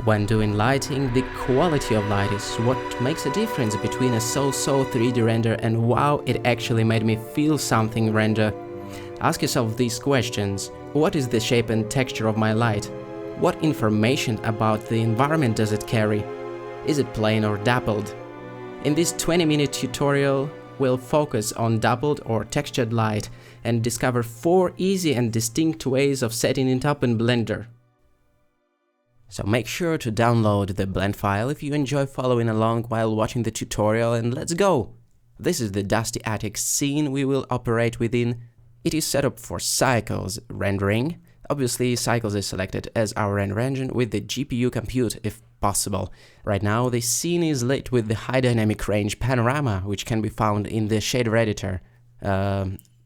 When doing lighting, the quality of light is what makes a difference between a so-so 3D render and wow, it actually made me feel something render. Ask yourself these questions. What is the shape and texture of my light? What information about the environment does it carry? Is it plain or dappled? In this 20-minute tutorial, we'll focus on dappled or textured light and discover 4 easy and distinct ways of setting it up in Blender. So make sure to download the blend file if you enjoy following along while watching the tutorial, and let's go! This is the dusty attic scene we will operate within. It is set up for Cycles rendering. Obviously, Cycles is selected as our render engine with the GPU compute if possible. Right now, the scene is lit with the high dynamic range panorama, which can be found in the shader editor,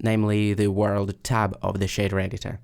namely the world tab of the shader editor.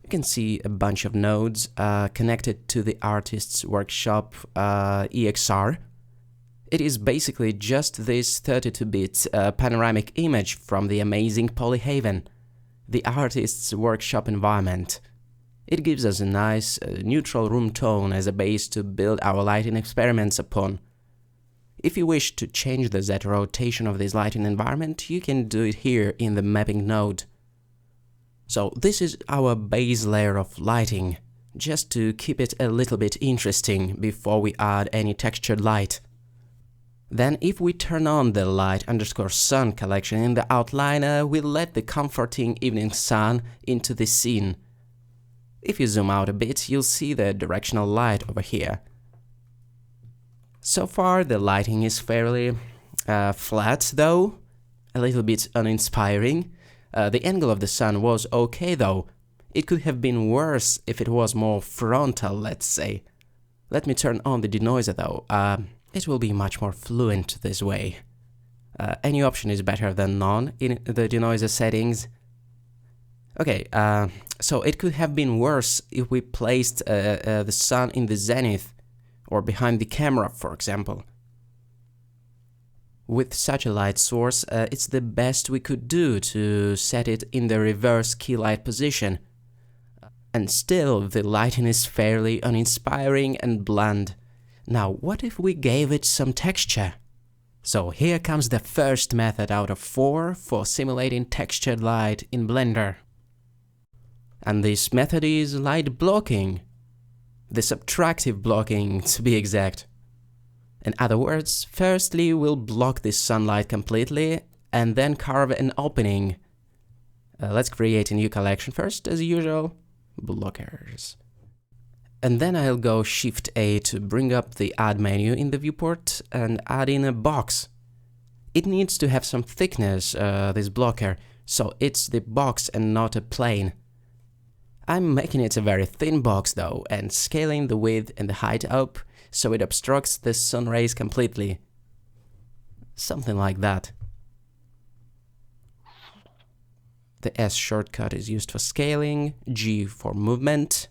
You can see a bunch of nodes connected to the artist's workshop EXR. It is basically just this 32-bit panoramic image from the amazing Polyhaven, the artist's workshop environment. It gives us a nice neutral room tone as a base to build our lighting experiments upon. If you wish to change the Z rotation of this lighting environment, you can do it here in the mapping node. So this is our base layer of lighting, just to keep it a little bit interesting before we add any textured light. Then if we turn on the light_sun collection in the outliner, we'll let the comforting evening sun into the scene. If you zoom out a bit, you'll see the directional light over here. So far the lighting is fairly flat though, a little bit uninspiring. The angle of the sun was okay though. It could have been worse if it was more frontal, let's say. Let me turn on the denoiser though. It will be much more fluent this way. Any option is better than none in the denoiser settings. Okay, so it could have been worse if we placed the sun in the zenith or behind the camera, for example. With such a light source, it's the best we could do to set it in the reverse key light position. And still, the lighting is fairly uninspiring and bland. Now, what if we gave it some texture? So here comes the first method out of 4 for simulating textured light in Blender. And this method is light blocking. The subtractive blocking, to be exact. In other words, firstly we'll block the sunlight completely and then carve an opening. Let's create a new collection first, as usual. Blockers. And then I'll go Shift A to bring up the Add menu in the viewport and add in a box. It needs to have some thickness, this blocker, so it's the box and not a plane. I'm making it a very thin box though, and scaling the width and the height up so it obstructs the sun rays completely. Something like that. The S shortcut is used for scaling, G for movement,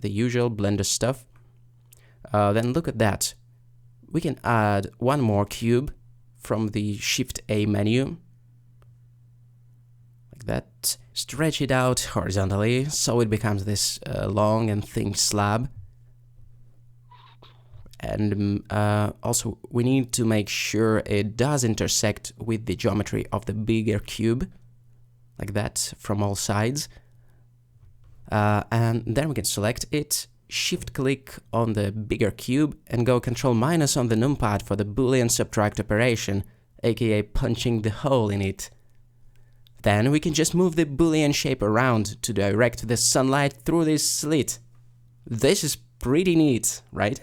the usual Blender stuff. Then look at that. We can add one more cube from the Shift A menu. Like that. Stretch it out horizontally so it becomes this long and thin slab. And also we need to make sure it does intersect with the geometry of the bigger cube, like that, from all sides. And then we can select it, shift click on the bigger cube and go Ctrl- on the numpad for the boolean subtract operation, aka punching the hole in it. Then we can just move the boolean shape around to direct the sunlight through this slit. This is pretty neat, right?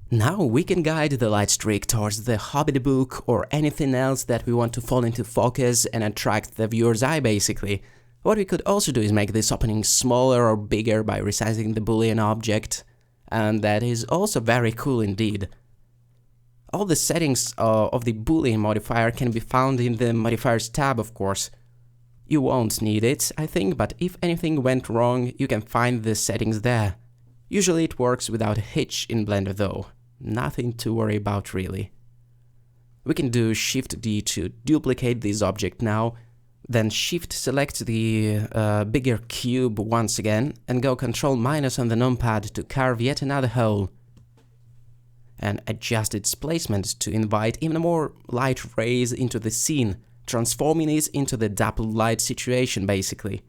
Now we can guide the light streak towards the Hobbit book or anything else that we want to fall into focus and attract the viewer's eye, basically. What we could also do is make this opening smaller or bigger by resizing the boolean object, and that is also very cool indeed. All the settings of the boolean modifier can be found in the modifiers tab, of course. You won't need it, I think, but if anything went wrong, you can find the settings there. Usually it works without a hitch in Blender though. Nothing to worry about really. We can do Shift D to duplicate this object now. Then shift select the bigger cube once again and go Ctrl- on the numpad to carve yet another hole. And adjust its placement to invite even more light rays into the scene, transforming it into the dappled light situation basically.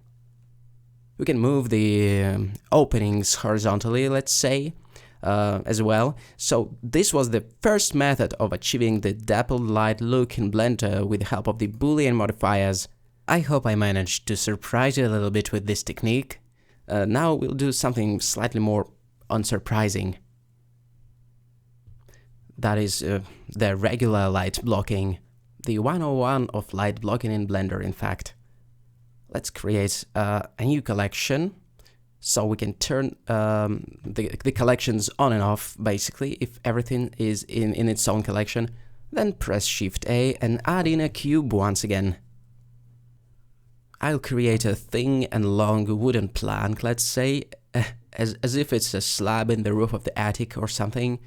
We can move the openings horizontally, let's say, as well. So this was the first method of achieving the dappled light look in Blender with the help of the boolean modifiers. I hope I managed to surprise you a little bit with this technique. Now we'll do something slightly more unsurprising. That is the regular light blocking, the 101 of light blocking in Blender, in fact. Let's create a new collection, so we can turn the collections on and off, basically, if everything is in its own collection. Then press Shift-A and add in a cube once again. I'll create a thin and long wooden plank, let's say, as if it's a slab in the roof of the attic or something.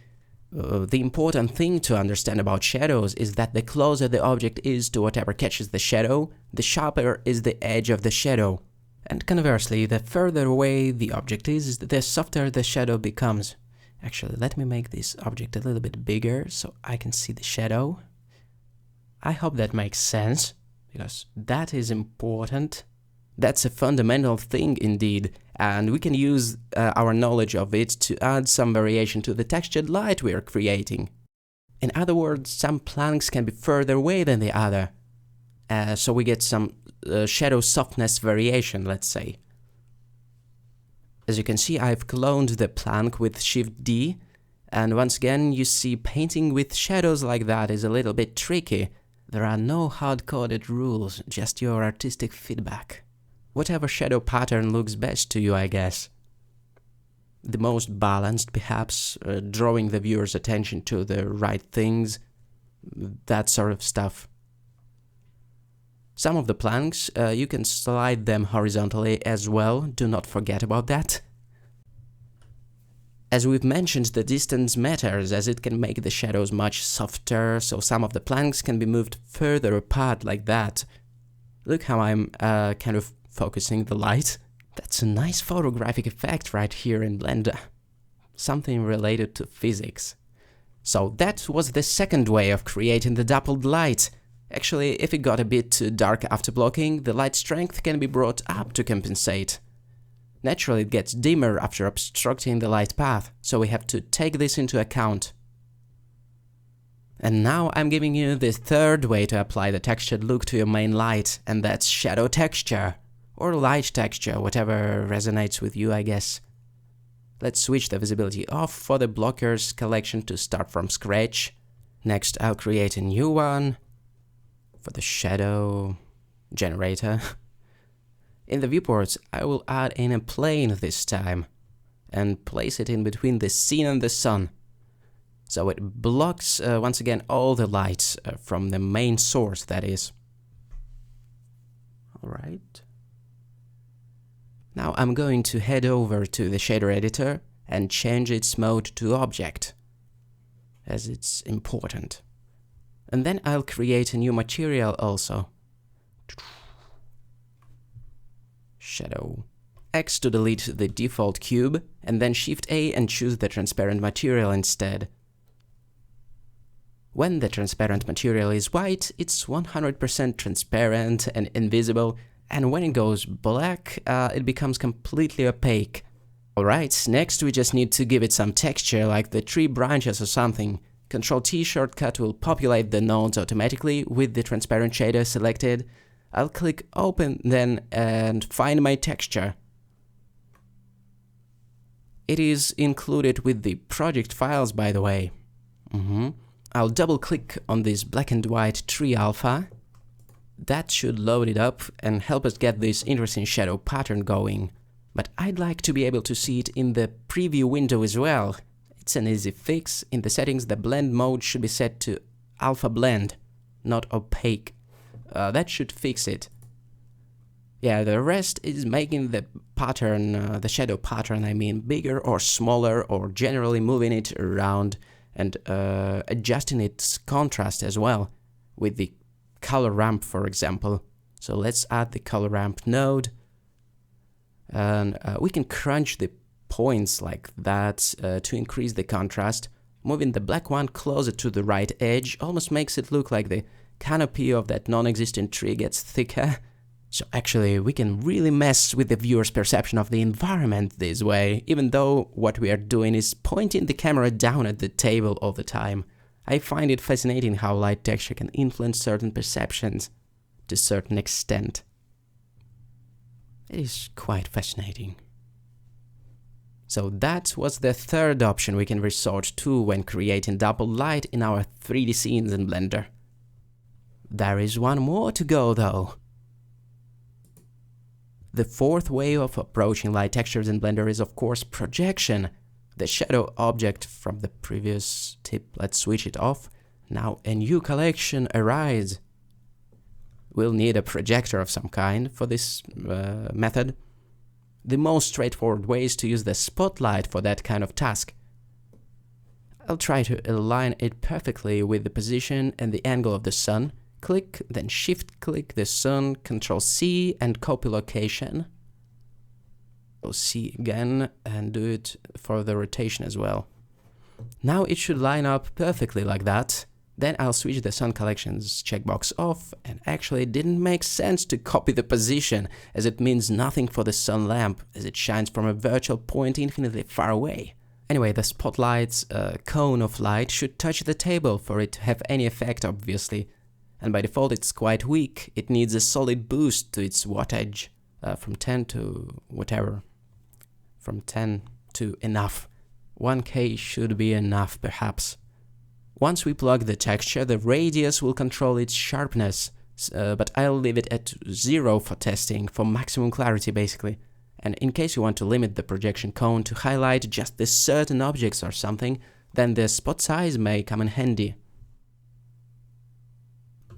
The important thing to understand about shadows is that the closer the object is to whatever catches the shadow, the sharper is the edge of the shadow. And conversely, the further away the object is, the softer the shadow becomes. Actually, let me make this object a little bit bigger so I can see the shadow. I hope that makes sense, because that is important. That's a fundamental thing indeed, and we can use our knowledge of it to add some variation to the textured light we are creating. In other words, some planks can be further away than the other, so we get some shadow softness variation, let's say. As you can see, I've cloned the plank with Shift-D, and once again you see painting with shadows like that is a little bit tricky. There are no hard-coded rules, just your artistic feedback. Whatever shadow pattern looks best to you, I guess. The most balanced, perhaps, drawing the viewer's attention to the right things, that sort of stuff. Some of the planks, you can slide them horizontally as well, do not forget about that. As we've mentioned, the distance matters, as it can make the shadows much softer, so some of the planks can be moved further apart like that. Look how I'm kind of focusing the light. That's a nice photographic effect right here in Blender. Something related to physics. So that was the second way of creating the dappled light. Actually, if it got a bit too dark after blocking, the light strength can be brought up to compensate. Naturally, it gets dimmer after obstructing the light path, so we have to take this into account. And now I'm giving you the third way to apply the textured look to your main light, and that's shadow texture. Or light texture, whatever resonates with you, I guess. Let's switch the visibility off for the blockers collection to start from scratch. Next, I'll create a new one for the shadow generator. In the viewports, I will add in a plane this time and place it in between the scene and the sun. So it blocks, once again, all the light from the main source, that is. Alright. Now I'm going to head over to the shader editor and change its mode to object, as it's important. And then I'll create a new material also. Shadow. X to delete the default cube, and then Shift-A and choose the transparent material instead. When the transparent material is white, it's 100% transparent and invisible, and when it goes black, it becomes completely opaque. Alright, next we just need to give it some texture, like the tree branches or something. Ctrl-T shortcut will populate the nodes automatically with the transparent shader selected. I'll click Open then and find my texture. It is included with the project files, by the way. I'll double-click on this black and white tree alpha. That should load it up and help us get this interesting shadow pattern going. But I'd like to be able to see it in the preview window as well. It's an easy fix. In the settings, the blend mode should be set to alpha blend, not opaque. That should fix it. Yeah, the rest is making the pattern, the shadow pattern, I mean, bigger or smaller, or generally moving it around and adjusting its contrast as well, with the color ramp, for example. So let's add the color ramp node, and we can crunch the points like that to increase the contrast. Moving the black one closer to the right edge almost makes it look like the canopy of that non-existent tree gets thicker. So actually we can really mess with the viewer's perception of the environment this way, even though what we are doing is pointing the camera down at the table all the time. I find it fascinating how light texture can influence certain perceptions to a certain extent. It is quite fascinating. So that was the third option we can resort to when creating dappled light in our 3D scenes in Blender. There is one more to go though. The fourth way of approaching light textures in Blender is of course projection. The shadow object from the previous tip, let's switch it off. Now a new collection arises. We'll need a projector of some kind for this method. The most straightforward way is to use the spotlight for that kind of task. I'll try to align it perfectly with the position and the angle of the sun. Click, then shift-click the sun, Ctrl-C and copy location. C again and do it for the rotation as well. Now it should line up perfectly like that. Then I'll switch the sun collections checkbox off, and actually it didn't make sense to copy the position, as it means nothing for the sun lamp, as it shines from a virtual point infinitely far away. Anyway, the spotlight's cone of light should touch the table for it to have any effect, obviously. And by default it's quite weak, it needs a solid boost to its wattage, from 10 to whatever, from 10 to enough. 1K should be enough perhaps. Once we plug the texture, the radius will control its sharpness, but I'll leave it at 0 for testing, for maximum clarity basically. And in case you want to limit the projection cone to highlight just the certain objects or something, then the spot size may come in handy.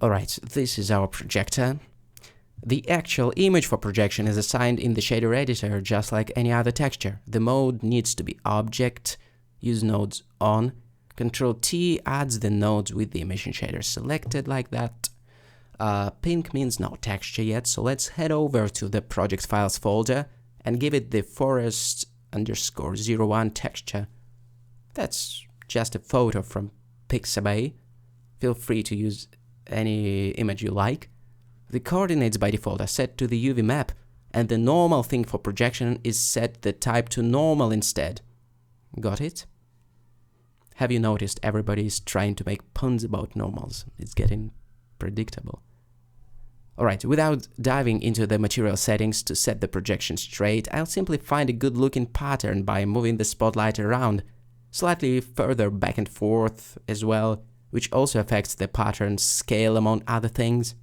Alright, this is our projector. The actual image for projection is assigned in the shader editor just like any other texture. The mode needs to be object, use nodes on. Ctrl-T adds the nodes with the emission shader selected like that. Pink means no texture yet, so let's head over to the project files folder and give it the forest_01 texture. That's just a photo from Pixabay. Feel free to use any image you like. The coordinates by default are set to the UV map, and the normal thing for projection is set the type to normal instead. Got it? Have you noticed everybody is trying to make puns about normals? It's getting predictable. Alright, without diving into the material settings to set the projection straight, I'll simply find a good looking pattern by moving the spotlight around, slightly further back and forth as well, which also affects the pattern's scale among other things.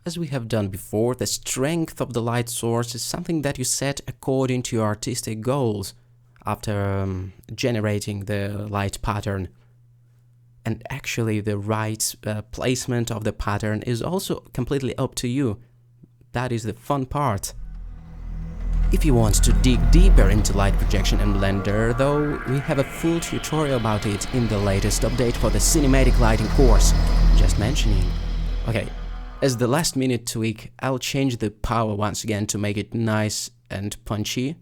As we have done before, the strength of the light source is something that you set according to your artistic goals after generating the light pattern. And actually the right placement of the pattern is also completely up to you. That is the fun part. If you want to dig deeper into light projection in Blender, though, we have a full tutorial about it in the latest update for the cinematic lighting course. Just mentioning. Okay, as the last minute tweak, I'll change the power once again to make it nice and punchy.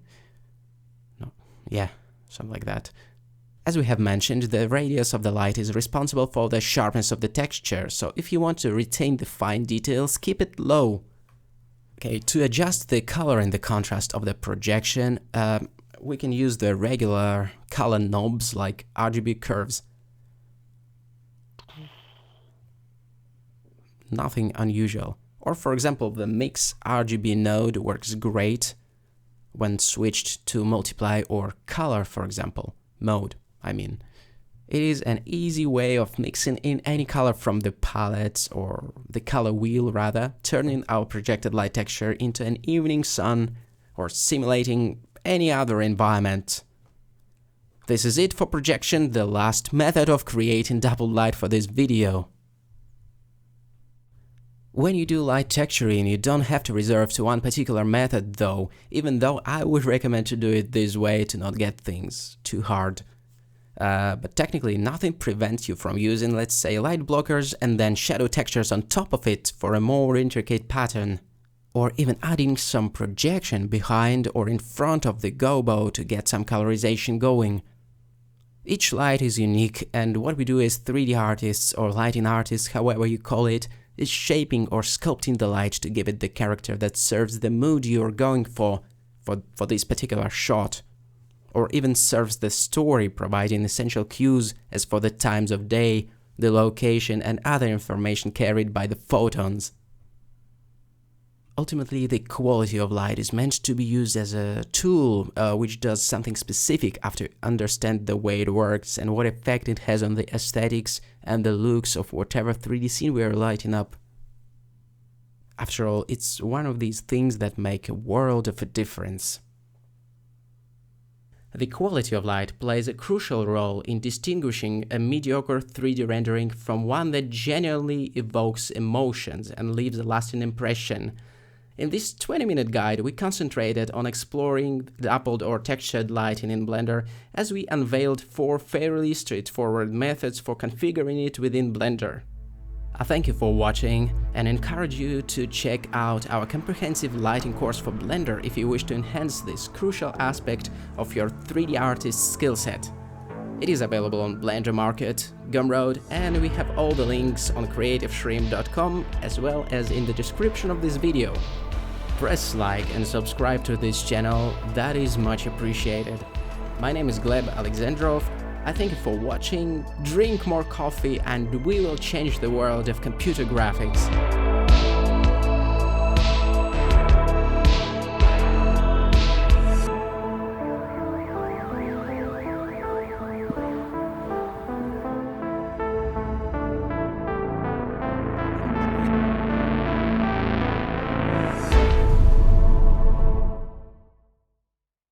No, yeah, something like that. As we have mentioned, the radius of the light is responsible for the sharpness of the texture, so if you want to retain the fine details, keep it low. Okay, to adjust the color and the contrast of the projection, we can use the regular color knobs like RGB curves. Nothing unusual. Or for example, the mix RGB node works great when switched to multiply or color, for example, mode, I mean. It is an easy way of mixing in any color from the palette, or the color wheel rather, turning our projected light texture into an evening sun, or simulating any other environment. This is it for projection, the last method of creating dappled light for this video. When you do light texturing, you don't have to reserve to one particular method though, even though I would recommend to do it this way to not get things too hard. But technically nothing prevents you from using, let's say, light blockers and then shadow textures on top of it for a more intricate pattern. Or even adding some projection behind or in front of the gobo to get some colorization going. Each light is unique, and what we do as 3D artists or lighting artists, however you call it, is shaping or sculpting the light to give it the character that serves the mood you're going for this particular shot. Or even serves the story, providing essential cues as for the times of day, the location, and other information carried by the photons. Ultimately, the quality of light is meant to be used as a tool which does something specific after you understand the way it works and what effect it has on the aesthetics and the looks of whatever 3D scene we are lighting up. After all, it's one of these things that make a world of a difference. The quality of light plays a crucial role in distinguishing a mediocre 3D rendering from one that genuinely evokes emotions and leaves a lasting impression. In this 20-minute guide, we concentrated on exploring dappled or textured lighting in Blender as we unveiled 4 fairly straightforward methods for configuring it within Blender. I thank you for watching and encourage you to check out our comprehensive lighting course for Blender if you wish to enhance this crucial aspect of your 3D artist skill set. It is available on Blender Market, Gumroad, and we have all the links on creativeshrimp.com as well as in the description of this video. Press like and subscribe to this channel, that is much appreciated. My name is Gleb Alexandrov. I thank you for watching, drink more coffee, and we will change the world of computer graphics.